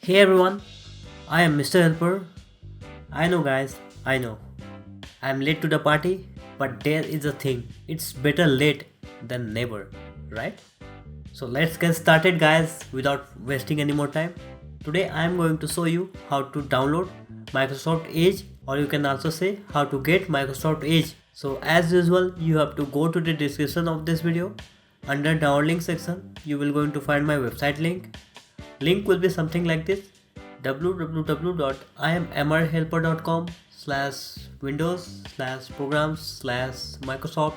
Hey everyone, I am Mr. Helper. I know guys, I know. I'm late to the party, but there is a thing. It's better late than never, right? So let's get started guys without wasting any more time. Today I'm going to show you how to download Microsoft Edge, or you can also say how to get Microsoft Edge. So as usual, you have to go to the description of this video. Under downloading section, you will going to find my website link. Link will be something like this: www.iammrhelper.com/windows/programs/Microsoft.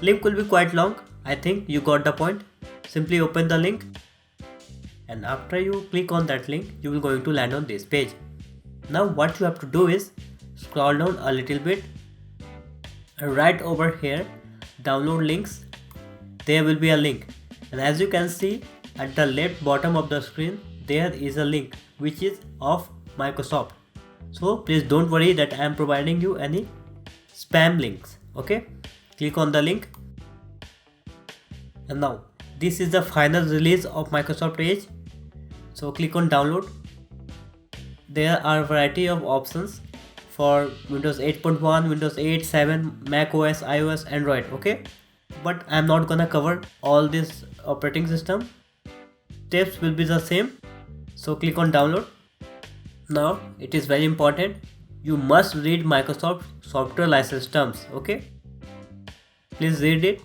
Link will be quite long. I think you got the point. Simply open the link, and after you click on that link, you will going to land on this page. Now what you have to do is scroll down a little bit. Right over here, download links, there will be a link, and as you can see at the left bottom of the screen, there is a link which is of Microsoft. So please don't worry that I am providing you any spam links. Okay, click on the link, and now this is the final release of Microsoft Edge. So click on download. There are a variety of options for Windows 8.1, Windows 8, 7, Mac OS, iOS, Android. Okay, but I'm not gonna cover all this operating system. Steps will be the same. So click on download. Now it is very important, you must read Microsoft software license terms. Okay, please read it.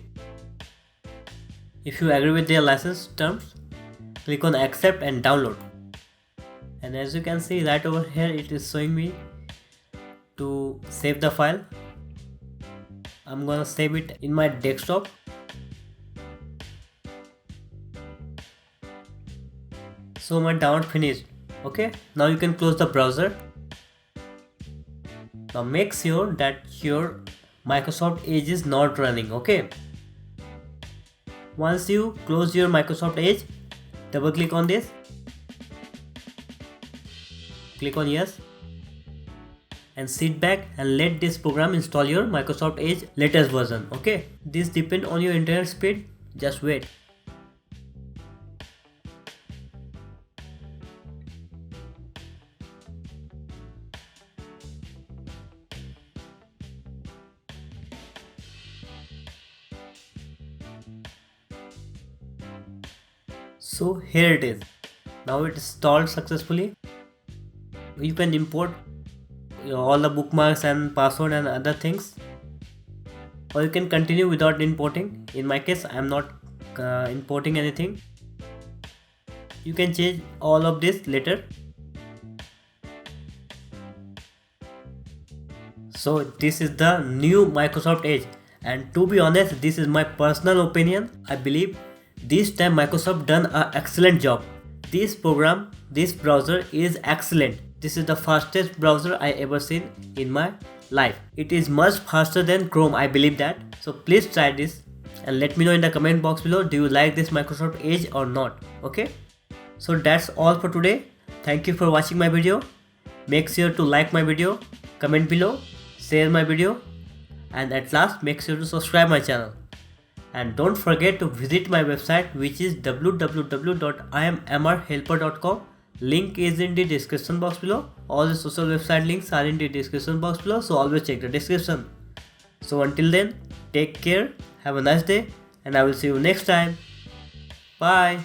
If you agree with their license terms, click on accept and download. And as you can see right over here, it is showing me to save the file. I'm gonna save it in my desktop. So my download finished. Okay, now you can close the browser. Now make sure that your Microsoft Edge is not running. Okay, once you close your Microsoft Edge, double click on this, click on yes, and sit back and let this program install your Microsoft Edge latest version. Okay, this depends on your internet speed, just wait. So here it is. Now it is installed successfully. You can import all the bookmarks and password and other things, or you can continue without importing. In my case, I am not importing anything. You can change all of this later. So this is the new Microsoft Edge, and to be honest, this is my personal opinion. I believe this time Microsoft done an excellent job. This program, this browser is excellent. This is the fastest browser I ever seen in my life. It is much faster than Chrome, I believe that. So please try this and let me know in the comment box below, do you like this Microsoft Edge or not? Okay, so that's all for today. Thank you for watching my video. Make sure to like my video, comment below, share my video, and at last make sure to subscribe my channel. And don't forget to visit my website, which is www.iammrhelper.com. Link is in the description box below. All the social website links are in the description box below, so always check the description. So until then, take care, have a nice day, and I will see you next time. Bye.